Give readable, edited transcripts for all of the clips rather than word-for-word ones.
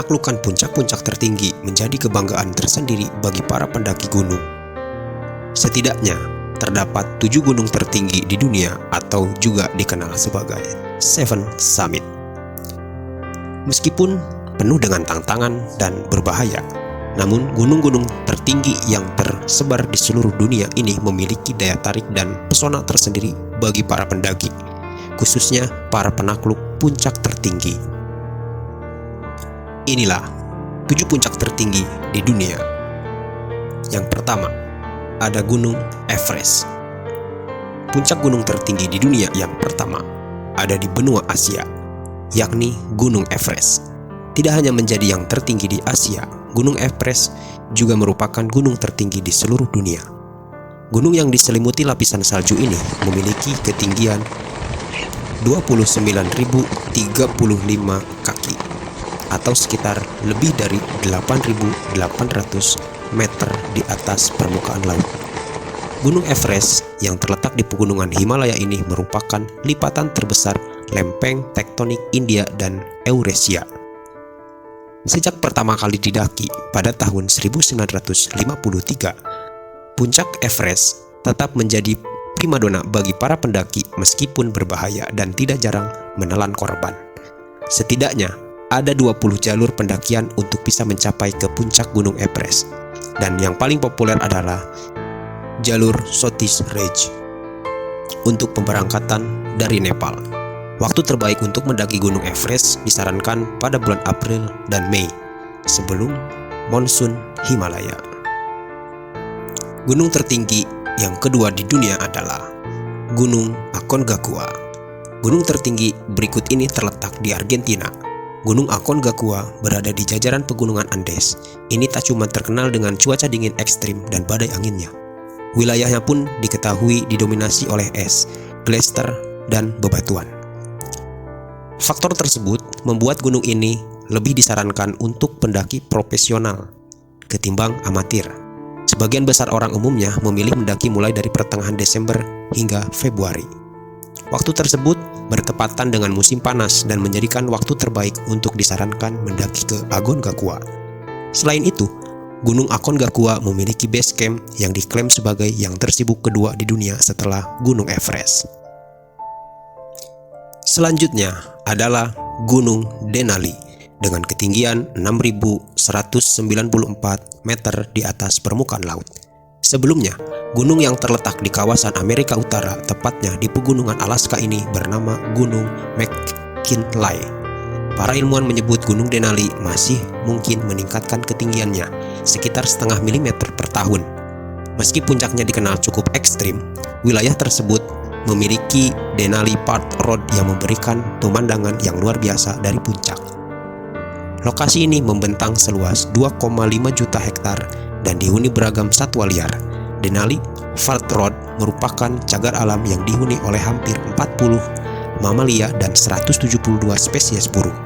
menaklukkan puncak-puncak tertinggi menjadi kebanggaan tersendiri bagi para pendaki gunung. Setidaknya, terdapat 7 gunung tertinggi di dunia atau juga dikenal sebagai Seven Summit. Meskipun penuh dengan tantangan dan berbahaya, namun gunung-gunung tertinggi yang tersebar di seluruh dunia ini memiliki daya tarik dan pesona tersendiri bagi para pendaki, khususnya para penakluk puncak tertinggi. Inilah 7 puncak tertinggi di dunia. Yang pertama, ada Gunung Everest. Puncak gunung tertinggi di dunia yang pertama ada di benua Asia, yakni Gunung Everest. Tidak hanya menjadi yang tertinggi di Asia, Gunung Everest juga merupakan gunung tertinggi di seluruh dunia. Gunung yang diselimuti lapisan salju ini memiliki ketinggian 29.035 kaki atau sekitar lebih dari 8.800 meter di atas permukaan laut. Gunung Everest yang terletak di pegunungan Himalaya ini merupakan lipatan terbesar lempeng tektonik India dan Eurasia. Sejak pertama kali didaki pada tahun 1953, puncak Everest tetap menjadi primadona bagi para pendaki meskipun berbahaya dan tidak jarang menelan korban. Setidaknya ada 20 jalur pendakian untuk bisa mencapai ke puncak Gunung Everest, dan yang paling populer adalah jalur Sothish Ridge untuk pemberangkatan dari Nepal. Waktu terbaik untuk mendaki Gunung Everest disarankan pada bulan April dan Mei, sebelum monsun Himalaya. Gunung tertinggi yang kedua di dunia adalah Gunung Aconcagua. Gunung tertinggi berikut ini terletak di Argentina. Gunung Aconcagua berada di jajaran pegunungan Andes. Ini tak cuma terkenal dengan cuaca dingin ekstrim dan badai anginnya. Wilayahnya pun diketahui didominasi oleh es, gletser, dan bebatuan. Faktor tersebut membuat gunung ini lebih disarankan untuk pendaki profesional ketimbang amatir. Sebagian besar orang umumnya memilih mendaki mulai dari pertengahan Desember hingga Februari. Waktu tersebut bertepatan dengan musim panas dan menjadikan waktu terbaik untuk disarankan mendaki ke Aconcagua. Selain itu, Gunung Aconcagua memiliki base camp yang diklaim sebagai yang tersibuk kedua di dunia setelah Gunung Everest. Selanjutnya adalah Gunung Denali dengan ketinggian 6.194 meter di atas permukaan laut. Sebelumnya, gunung yang terletak di kawasan Amerika Utara, tepatnya di pegunungan Alaska ini bernama Gunung McKinley. Para ilmuwan menyebut Gunung Denali masih mungkin meningkatkan ketinggiannya sekitar setengah milimeter per tahun. Meski puncaknya dikenal cukup ekstrim, wilayah tersebut memiliki Denali Park Road yang memberikan pemandangan yang luar biasa dari puncak. Lokasi ini membentang seluas 2,5 juta hektar dan dihuni beragam satwa liar. Denali Park Road merupakan cagar alam yang dihuni oleh hampir 40 mamalia dan 172 spesies burung.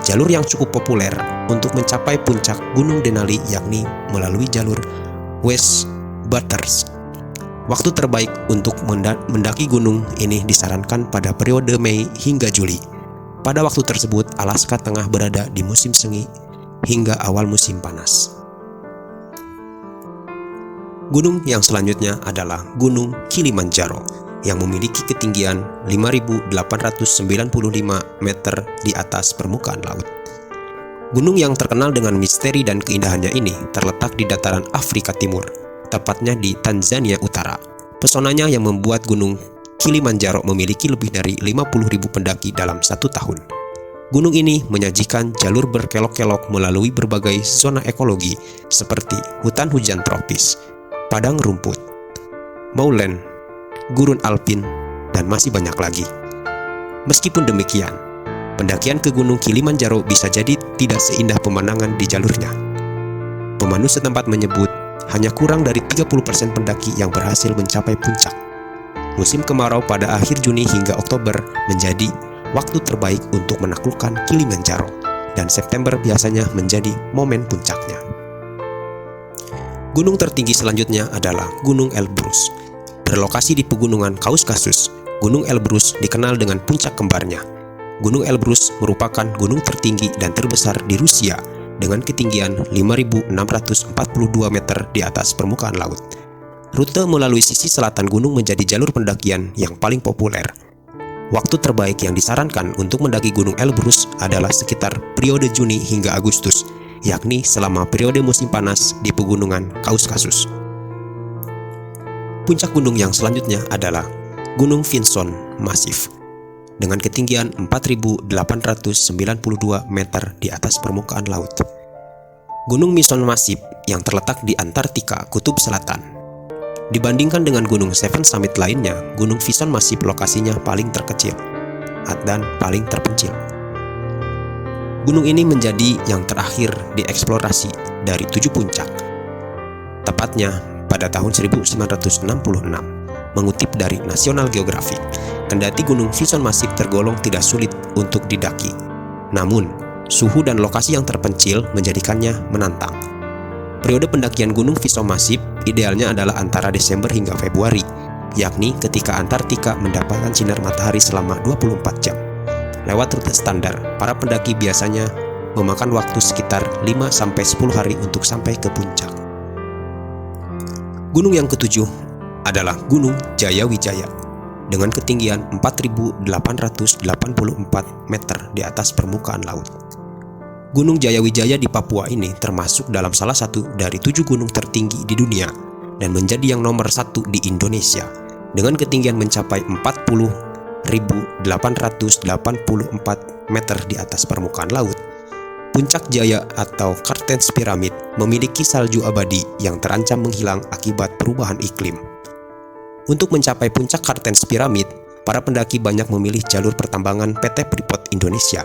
Jalur yang cukup populer untuk mencapai puncak Gunung Denali yakni melalui jalur West Butters. Waktu terbaik untuk mendaki gunung ini disarankan pada periode Mei hingga Juli. Pada waktu tersebut, Alaska tengah berada di musim semi hingga awal musim panas. Gunung yang selanjutnya adalah Gunung Kilimanjaro yang memiliki ketinggian 5.895 meter di atas permukaan laut. Gunung yang terkenal dengan misteri dan keindahannya ini terletak di dataran Afrika Timur, tepatnya di Tanzania Utara. Pesonanya yang membuat Gunung Kilimanjaro memiliki lebih dari 50.000 pendaki dalam satu tahun. Gunung ini menyajikan jalur berkelok-kelok melalui berbagai zona ekologi seperti hutan hujan tropis, padang rumput, moorland, gurun alpin, dan masih banyak lagi. Meskipun demikian, pendakian ke Gunung Kilimanjaro bisa jadi tidak seindah pemandangan di jalurnya. Pemandu setempat menyebut hanya kurang dari 30% pendaki yang berhasil mencapai puncak. Musim kemarau pada akhir Juni hingga Oktober menjadi waktu terbaik untuk menaklukkan Kilimanjaro, dan September biasanya menjadi momen puncaknya. Gunung tertinggi selanjutnya adalah Gunung Elbrus. Berlokasi di pegunungan Kaukasus, Gunung Elbrus dikenal dengan puncak kembarnya. Gunung Elbrus merupakan gunung tertinggi dan terbesar di Rusia dengan ketinggian 5.642 meter di atas permukaan laut. Rute melalui sisi selatan gunung menjadi jalur pendakian yang paling populer. Waktu terbaik yang disarankan untuk mendaki Gunung Elbrus adalah sekitar periode Juni hingga Agustus, yakni selama periode musim panas di pegunungan Kaukasus. Puncak gunung yang selanjutnya adalah Gunung Vinson Massif dengan ketinggian 4.892 meter di atas permukaan laut. Gunung Vinson Massif yang terletak di Antartika Kutub Selatan. Dibandingkan dengan Gunung Seven Summit lainnya, Gunung Vinson Massif lokasinya paling terkecil dan paling terpencil. Gunung ini menjadi yang terakhir dieksplorasi dari 7 puncak. Tepatnya pada tahun 1966, mengutip dari National Geographic, kendati Gunung Vinson Massif tergolong tidak sulit untuk didaki. Namun, suhu dan lokasi yang terpencil menjadikannya menantang. Periode pendakian Gunung Vinson Massif idealnya adalah antara Desember hingga Februari, yakni ketika Antartika mendapatkan sinar matahari selama 24 jam. Lewat rute standar, para pendaki biasanya memakan waktu sekitar 5-10 hari untuk sampai ke puncak. Gunung yang ketujuh adalah Gunung Jayawijaya dengan ketinggian 4.884 meter di atas permukaan laut. Gunung Jayawijaya di Papua ini termasuk dalam salah satu dari 7 gunung tertinggi di dunia dan menjadi yang nomor 1 di Indonesia dengan ketinggian mencapai 40.884 meter di atas permukaan laut. Puncak Jaya atau Cartens Pyramid memiliki salju abadi yang terancam menghilang akibat perubahan iklim. Untuk mencapai puncak Cartens Pyramid, para pendaki banyak memilih jalur pertambangan PT Freeport Indonesia.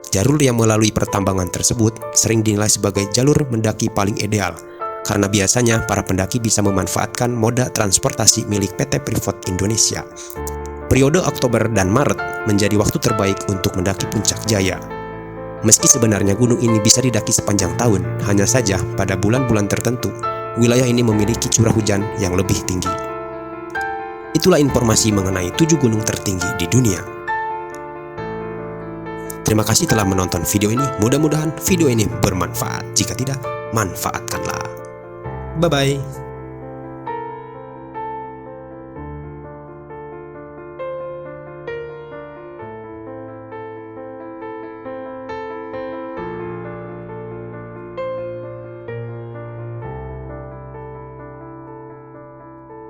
Jalur yang melalui pertambangan tersebut sering dinilai sebagai jalur mendaki paling ideal, karena biasanya para pendaki bisa memanfaatkan moda transportasi milik PT Freeport Indonesia. Periode Oktober dan Maret menjadi waktu terbaik untuk mendaki puncak Jaya. Meski sebenarnya gunung ini bisa didaki sepanjang tahun, hanya saja pada bulan-bulan tertentu, wilayah ini memiliki curah hujan yang lebih tinggi. Itulah informasi mengenai 7 gunung tertinggi di dunia. Terima kasih telah menonton video ini. Mudah-mudahan video ini bermanfaat. Jika tidak, manfaatkanlah. Bye-bye.